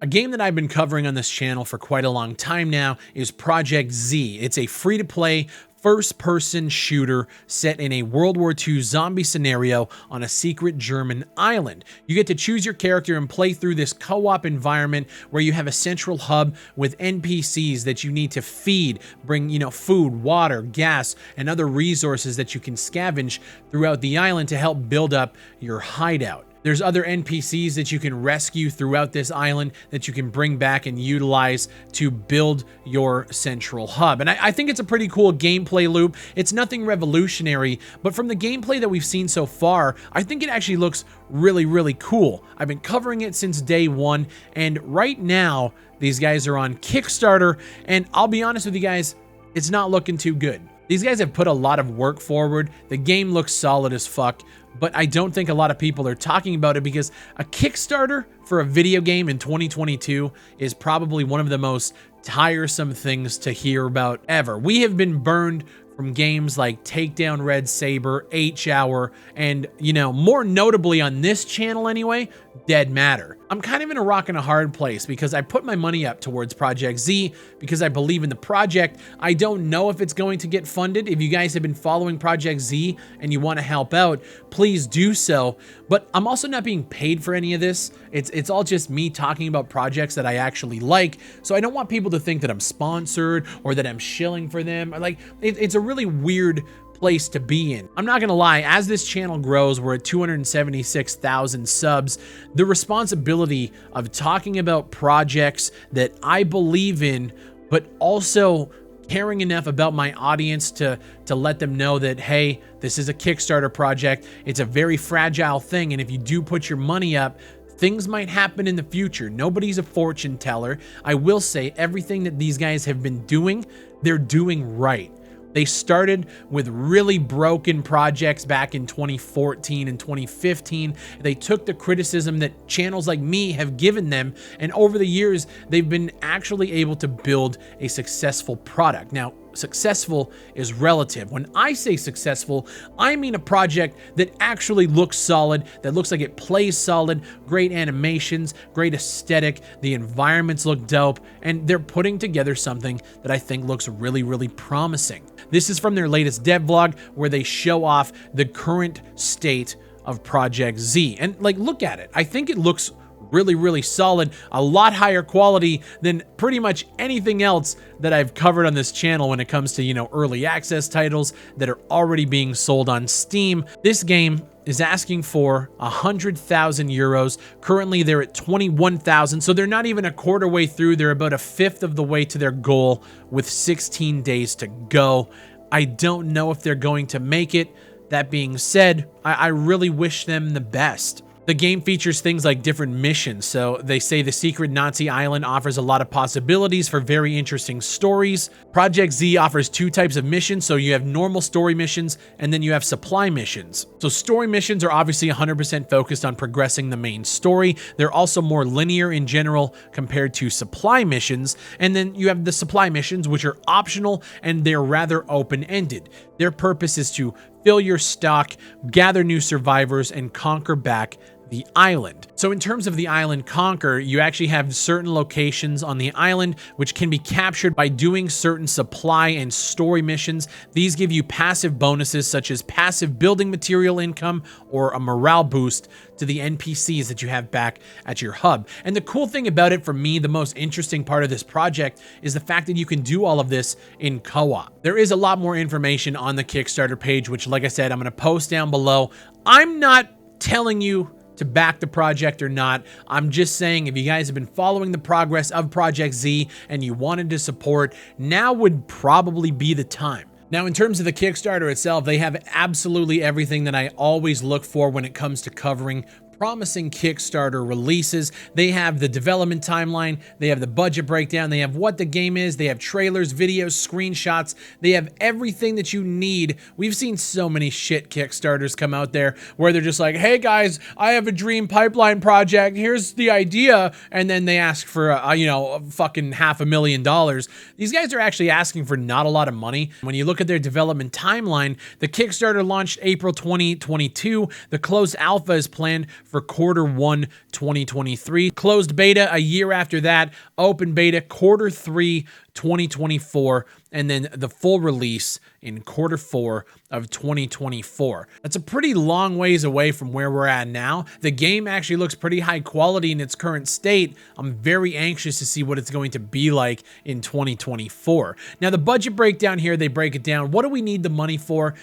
A game that I've been covering on this channel for quite a long time now is Projekt Z. It's a free-to-play first-person shooter set in a World War II zombie scenario on a secret German island. You get to choose your character and play through this co-op environment where you have a central hub with NPCs that you need to feed, bring, food, water, gas, and other resources that you can scavenge throughout the island to help build up your hideout. There's other NPCs that you can rescue throughout this island that you can bring back and utilize to build your central hub. And I think it's a pretty cool gameplay loop. It's nothing revolutionary, but from the gameplay that we've seen so far, I think it actually looks really, really cool. I've been covering it since day one, and right now, these guys are on Kickstarter, and I'll be honest with you guys, it's not looking too good. These guys have put a lot of work forward. The game looks solid as fuck, but I don't think a lot of people are talking about it because a Kickstarter for a video game in 2022 is probably one of the most tiresome things to hear about ever. We have been burned from games like Takedown Red Saber, H-Hour, and, more notably on this channel anyway, Dead Matter. I'm kind of in a rock and a hard place because I put my money up towards Projekt Z because I believe in the project. I don't know if it's going to get funded. If you guys have been following Projekt Z and you want to help out, please do so. But I'm also not being paid for any of this. It's all just me talking about projects that I actually like. So I don't want people to think that I'm sponsored or that I'm shilling for them. It's a really weird place to be in. I'm not gonna lie, as this channel grows, we're at 276,000 subs. The responsibility of talking about projects that I believe in, but also caring enough about my audience to let them know that, hey, this is a Kickstarter project. It's a very fragile thing, and if you do put your money up, things might happen in the future. Nobody's a fortune teller. I will say everything that these guys have been doing, they're doing right. They started with really broken projects back in 2014 and 2015. They took the criticism that channels like me have given them, and over the years, they've been actually able to build a successful product. Now, successful is relative. When I say successful, I mean a project that actually looks solid, that looks like it plays solid, great animations, great aesthetic, the environments look dope, and they're putting together something that I think looks really, really promising. This is from their latest dev vlog where they show off the current state of Projekt Z. And look at it. I think it looks really, really solid, a lot higher quality than pretty much anything else that I've covered on this channel when it comes to, early access titles that are already being sold on Steam. This game is asking for 100,000 euros. Currently, they're at 21,000, so they're not even a quarter way through. They're about a fifth of the way to their goal with 16 days to go. I don't know if they're going to make it. That being said, I really wish them the best. The game features things like different missions, so they say the secret Nazi island offers a lot of possibilities for very interesting stories. Projekt Z offers two types of missions, so you have normal story missions, and then you have supply missions. So story missions are obviously 100% focused on progressing the main story. They're also more linear in general compared to supply missions, and then you have the supply missions, which are optional, and they're rather open-ended. Their purpose is to fill your stock, gather new survivors, and conquer back the island. So in terms of the island conquer, you actually have certain locations on the island which can be captured by doing certain supply and story missions. These give you passive bonuses such as passive building material income or a morale boost to the NPCs that you have back at your hub. And the cool thing about it, for me, the most interesting part of this project is the fact that you can do all of this in co-op. There is a lot more information on the Kickstarter page, which, like I said, I'm going to post down below. I'm not telling you to back the project or not. I'm just saying, if you guys have been following the progress of Projekt Z and you wanted to support, now would probably be the time. Now, in terms of the Kickstarter itself, they have absolutely everything that I always look for when it comes to covering promising Kickstarter releases. They have the development timeline, they have the budget breakdown, they have what the game is, they have trailers, videos, screenshots, they have everything that you need. We've seen so many shit Kickstarters come out there where they're just like, hey guys, I have a dream pipeline project, here's the idea, and then they ask for fucking $500,000. These guys are actually asking for not a lot of money. When you look at their development timeline, the Kickstarter launched April 2022, the closed alpha is planned for Q1 2023. Closed beta a year after that, open beta Q3 2024, and then the full release in Q4 of 2024. That's a pretty long ways away from where we're at now. The game actually looks pretty high quality in its current state. I'm very anxious to see what it's going to be like in 2024. Now, the budget breakdown here, they break it down. What do we need the money for?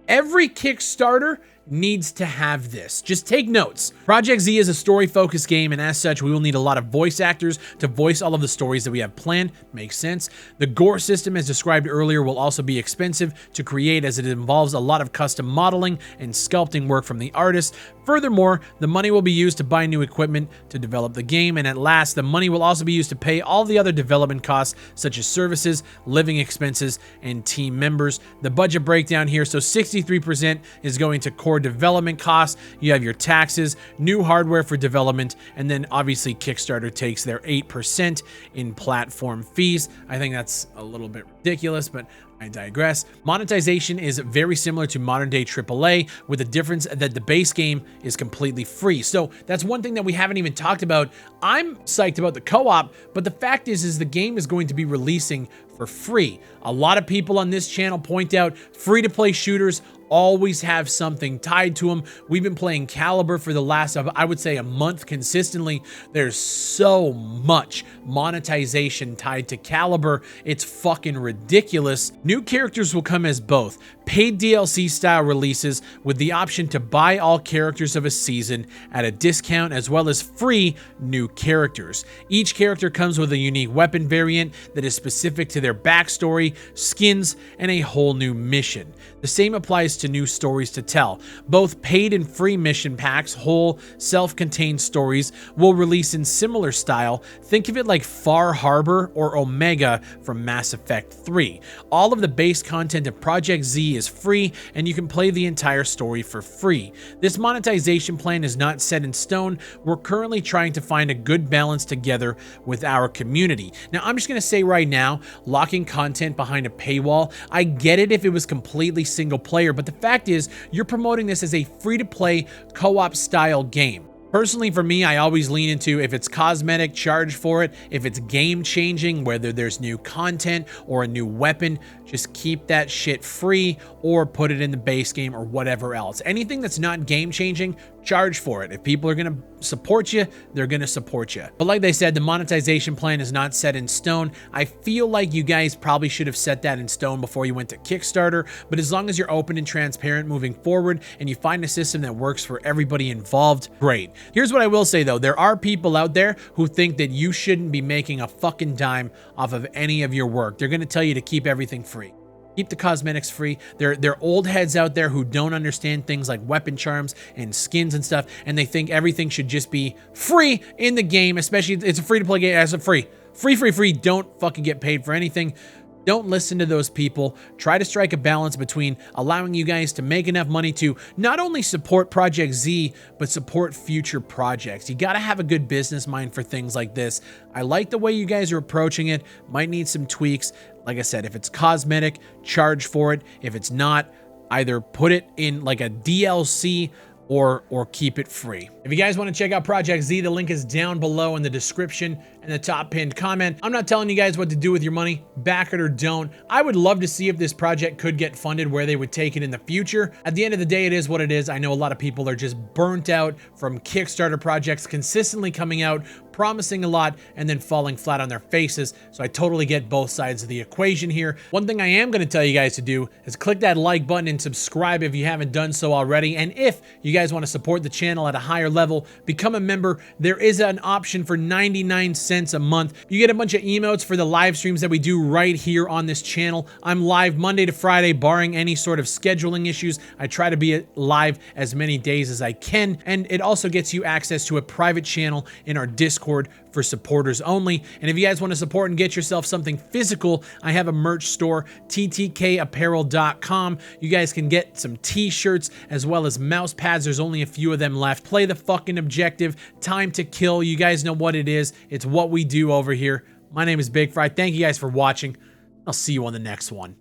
Every Kickstarter needs to have this. Just take notes. Projekt Z is a story-focused game, and as such, we will need a lot of voice actors to voice all of the stories that we have planned. Makes sense. The gore system, as described earlier, will also be expensive to create, as it involves a lot of custom modeling and sculpting work from the artist. Furthermore, the money will be used to buy new equipment to develop the game, and at last, the money will also be used to pay all the other development costs, such as services, living expenses, and team members. The budget breakdown here, so 63% is going to core development costs. You have your taxes, new hardware for development, and then obviously Kickstarter takes their 8% in platform fees. I think that's a little bit ridiculous, but I digress. Monetization is very similar to modern day AAA, with the difference that the base game is completely free. So that's one thing that we haven't even talked about. I'm psyched about the co-op, but the fact is the game is going to be releasing for free. A lot of people on this channel point out free-to-play shooters always have something tied to them. We've been playing Caliber for the last, I would say, a month consistently. There's so much monetization tied to Caliber. It's fucking ridiculous. New characters will come as both paid DLC style releases with the option to buy all characters of a season at a discount, as well as free new characters. Each character comes with a unique weapon variant that is specific to their backstory, skins, and a whole new mission. The same applies to new stories to tell. Both paid and free mission packs, whole self-contained stories, will release in similar style. Think of it like Far Harbor or Omega from Mass Effect 3. All of the base content of Projekt Z is free, and you can play the entire story for free. This monetization plan is not set in stone. We're currently trying to find a good balance together with our community. Now, I'm just going to say right now, locking content behind a paywall, I get it if it was completely single player, but the fact is, you're promoting this as a free-to-play co-op style game. Personally, for me, I always lean into if it's cosmetic, charge for it. If it's game-changing, whether there's new content or a new weapon, just keep that shit free or put it in the base game or whatever else. Anything that's not game-changing, charge for it. If people are going to support you, they're going to support you. But like they said, the monetization plan is not set in stone. I feel like you guys probably should have set that in stone before you went to Kickstarter, but as long as you're open and transparent moving forward and you find a system that works for everybody involved, great. Here's what I will say though, there are people out there who think that you shouldn't be making a fucking dime off of any of your work. They're going to tell you to keep everything free. Keep the cosmetics free. They're old heads out there who don't understand things like weapon charms and skins and stuff, and they think everything should just be free in the game, especially it's a free-to-play game as a free. Free. Don't fucking get paid for anything. Don't listen to those people. Try to strike a balance between allowing you guys to make enough money to not only support Projekt Z, but support future projects. You got to have a good business mind for things like this. I like the way you guys are approaching it. Might need some tweaks. Like I said, if it's cosmetic, charge for it. If it's not, either put it in like a DLC or keep it free. If you guys want to check out Projekt Z, the link is down below in the description and the top pinned comment. I'm not telling you guys what to do with your money, back it or don't. I would love to see if this project could get funded, where they would take it in the future. At the end of the day, it is what it is. I know a lot of people are just burnt out from Kickstarter projects consistently coming out, promising a lot, and then falling flat on their faces. So I totally get both sides of the equation here. One thing I am going to tell you guys to do is click that like button and subscribe if you haven't done so already. And if you guys want to support the channel at a higher level, become a member. There is an option for 99 cents a month. You get a bunch of emotes for the live streams that we do right here on this channel. I'm live Monday to Friday, barring any sort of scheduling issues. I try to be live as many days as I can. And it also gets you access to a private channel in our Discord for supporters only. And if you guys want to support and get yourself something physical, I have a merch store, ttkapparel.com. You guys can get some t-shirts as well as mouse pads. There's only a few of them left. Play the fucking objective. Time to kill. You guys know what it is. It's what we do over here. My name is BigFry. Thank you guys for watching. I'll see you on the next one.